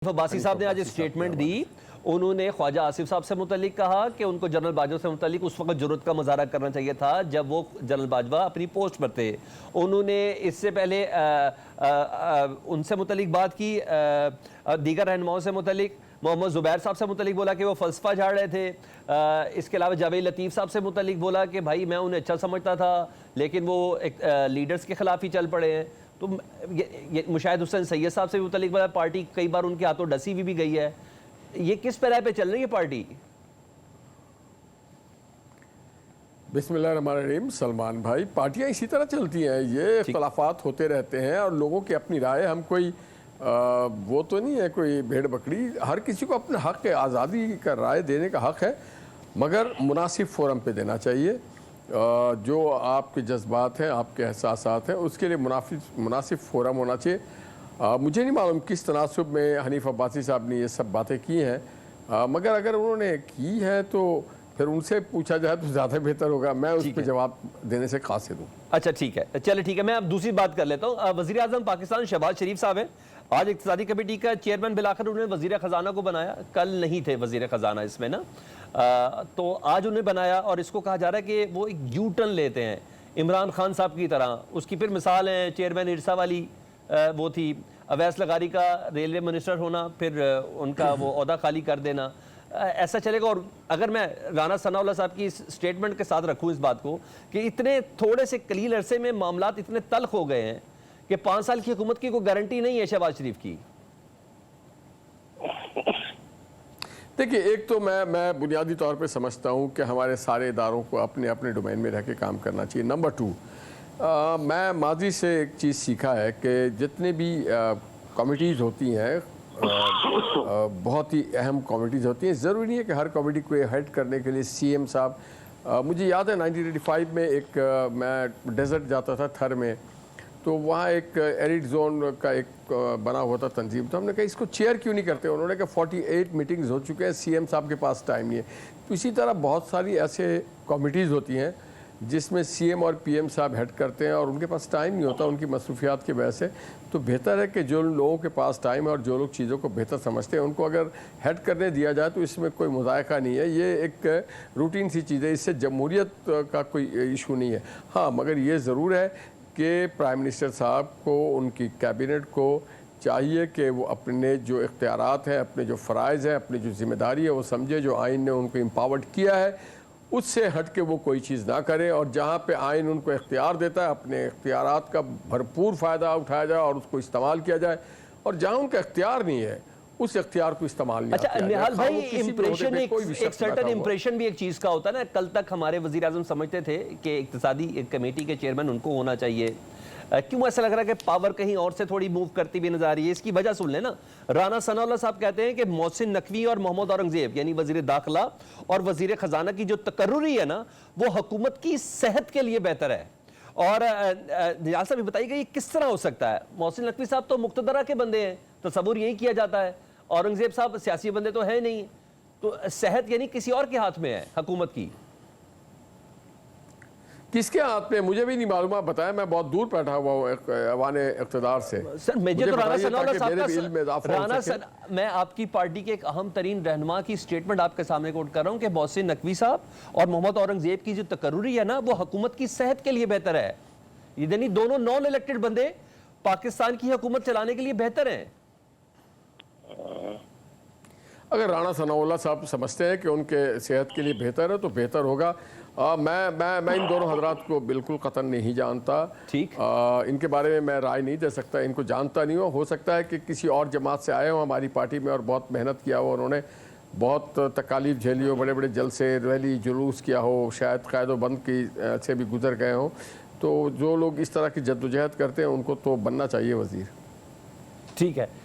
अब्बासी साहब ने आज स्टेटमेंट दी। उन्होंने ख्वाजा आसिफ साहब से मुतल्लिक कहा कि उनको जनरल बाजवा से मुतल्लिक उस वक्त जरूरत का मुजाहरा करना चाहिए था जब वो जनरल बाजवा अपनी पोस्ट पर थे। उन्होंने इससे पहले उनसे मुतल्लिक बात की, दीगर रहनुमाओं से मुतल्लिक मोहम्मद जुबैर साहब से मुतल्लिक बोला कि वो फलसफा झाड़ रहे थे। इसके अलावा जावेद लतीफ़ साहब से मुतल्लिक बोला कि भाई मैं उन्हें अच्छा समझता था लेकिन वो एक लीडर्स के खिलाफ ही चल पड़े हैं। तो ये मुशाहिद हुसैन सैयद साहब से भी मुतल्लिक बोला, पार्टी कई बार उनके हाथों डसी भी गई है। ये किस पैराए पे चल रही है पार्टी? बिस्मिल्लाहिर्रहमानिर्रहीम। सलमान भाई, पार्टियां इसी तरह चलती हैं, ये इख्तलाफात होते रहते हैं और लोगों की अपनी राय। हम कोई वो तो नहीं है कोई भेड़ बकरी, हर किसी को अपना हक है, आज़ादी का राय देने का हक है, मगर मुनासिब फोरम पे देना चाहिए। जो आपके जज्बात हैं, आपके एहसासात हैं, उसके लिए मुनासिब फोरम होना चाहिए। मुझे नहीं मालूम किस तनासुब में हनीफ अब्बासी साहब ने ये सब बातें की हैं, मगर अगर उन्होंने की हैं तो फिर उनसे पूछा जाए तो ज़्यादा बेहतर होगा। मैं उस पर जवाब देने से कासिर हूँ। अच्छा ठीक है, चले ठीक है, मैं अब दूसरी बात कर लेता हूँ। वज़ीर आज़म पाकिस्तान शहबाज शरीफ साहब हैं, आज इक़्तिसादी कमेटी का चेयरमैन बिलाकर उन्होंने वज़ीर ख़जाना को बनाया। कल नहीं थे वज़ीर ख़जाना इसमें ना, तो आज उन्हें बनाया और इसको कहा जा रहा है कि वो एक यू टर्न लेते हैं इमरान खान साहब की तरह। उसकी फिर मिसाल है चेयरमैन इरसा वाली, वो थी अवैस लगारी का रेलवे मिनिस्टर होना, फिर उनका वो ओहदा खाली कर देना। ऐसा चलेगा? और अगर मैं राना सनाउल्लाह साहब की इस स्टेटमेंट के साथ रखूं इस बात को कि इतने थोड़े से कलील अरसे में मामलात इतने तल्ख हो गए हैं कि 5 साल की हुकूमत की कोई गारंटी नहीं है शहबाज शरीफ की। देखिए, एक तो मैं बुनियादी तौर पे समझता हूँ कि हमारे सारे इदारों को अपने अपने डोमेन में रह के काम करना चाहिए। नंबर 2, मैं माजी से एक चीज़ सीखा है कि जितने भी कमिटीज़ होती हैं, बहुत ही अहम कमिटीज़ होती हैं। ज़रूरी नहीं है कि हर कमेटी को हेड करने के लिए सीएम साहब। मुझे याद है 1985 में एक मैं डेजर्ट जाता था थर में, तो वहाँ एक एरिड जोन का एक बना हुआ था तंजीम। तो हमने कहा इसको चेयर क्यों नहीं करते? उन्होंने कहा 48 मीटिंग्स हो चुके हैं, सीएम साहब के पास टाइम नहीं है। तो इसी तरह बहुत सारी ऐसे कमिटीज़ होती हैं जिसमें सीएम और पीएम साहब हेड करते हैं और उनके पास टाइम नहीं होता उनकी मसरूफियात की वजह से। तो बेहतर है कि जो लोगों के पास टाइम है और जो लोग चीज़ों को बेहतर समझते हैं उनको अगर हेड करने दिया जाए तो इसमें कोई मुज़ायका नहीं है। ये एक रूटीन सी चीज़ है, इससे जमहूरियत का कोई इशू नहीं है। हाँ, मगर ये ज़रूर है कि प्राइम मिनिस्टर साहब को, उनकी कैबिनेट को चाहिए कि वो अपने जो इख्तियारात हैं, अपने जो फ़राइज़ हैं, अपनी जो ज़िम्मेदारी है वो समझे। जो आइन ने उनको एम्पावर्ड किया है उससे हट के वो कोई चीज़ ना करें, और जहाँ पे आइन उनको इख्तियार देता है अपने इख्तियारात का भरपूर फ़ायदा उठाया जाए और उसको इस्तेमाल किया जाए, और जहाँ उनका इख्तियार नहीं है उस इख्तियार को इस्तेमाल नहीं। अच्छा निहाल भाई, इम्प्रेशन एक सर्टेन इम्प्रेशन भी एक चीज़ का होता है ना। कल तक हमारे वज़ीर आज़म समझते थे कि इक़्तिसादी कमेटी के चेयरमैन उनको होना चाहिए। क्यों ऐसा लग रहा है कि पावर कहीं और से थोड़ी मूव करती हुई नजर आ रही है? इसकी वजह सुन लेना। राना सनाउल्लाह साहब कहते हैं कि मोहसिन नकवी और मोहम्मद औरंगजेब यानी वजीर दाखिला और वजीर खजाना की जो तकर्रुरी है ना, वो हुकूमत की सेहत के लिए बेहतर है। और निहाल साहब बताइए कि ये किस तरह हो सकता है? मोहसिन नकवी साहब तो मुक्तदरा के बंदे हैं, तसव्वुर यही किया जाता है। औरंगजेब साहब सियासी बंदे तो है नहीं, तो सेहत यानी किसी और के हाथ में है हुकूमत की। किसके हाथ में मुझे भी नहीं मालूम, आप बताएं। मैं बहुत दूर बैठा हुआ हूँ अवाने इक़्तिदार से। सर मुझे तो राना सनाउल्लाह साहब का मैं आपकी पार्टी के एक अहम तरीन रहनुमा की स्टेटमेंट आपके सामने कोट कर रहा हूँ कि मोहसिन नकवी साहब और मोहम्मद औरंगजेब की जो तकर्रुरी है ना, वो हुकूमत की सेहत के लिए बेहतर है। यानी दोनों नॉन इलेक्टेड बंदे पाकिस्तान की हुकूमत चलाने के लिए बेहतर हैं। अगर राना सनाउल्लाह साहब समझते हैं कि उनके सेहत के लिए बेहतर है तो बेहतर होगा। मैं इन दोनों हजरात को बिल्कुल कतन नहीं जानता। ठीक, इनके बारे में मैं राय नहीं दे सकता, इनको जानता नहीं हो सकता है कि किसी और जमात से आए हो हमारी पार्टी में और बहुत मेहनत किया हो, उन्होंने बहुत तकालीफ झेली हो, बड़े बड़े जलसे रैली जुलूस किया हो, शायद क़ैद बंद की से भी गुजर गए हों। तो जो लोग इस तरह की जद्दोजहद करते हैं उनको तो बनना चाहिए वज़ीर। ठीक है।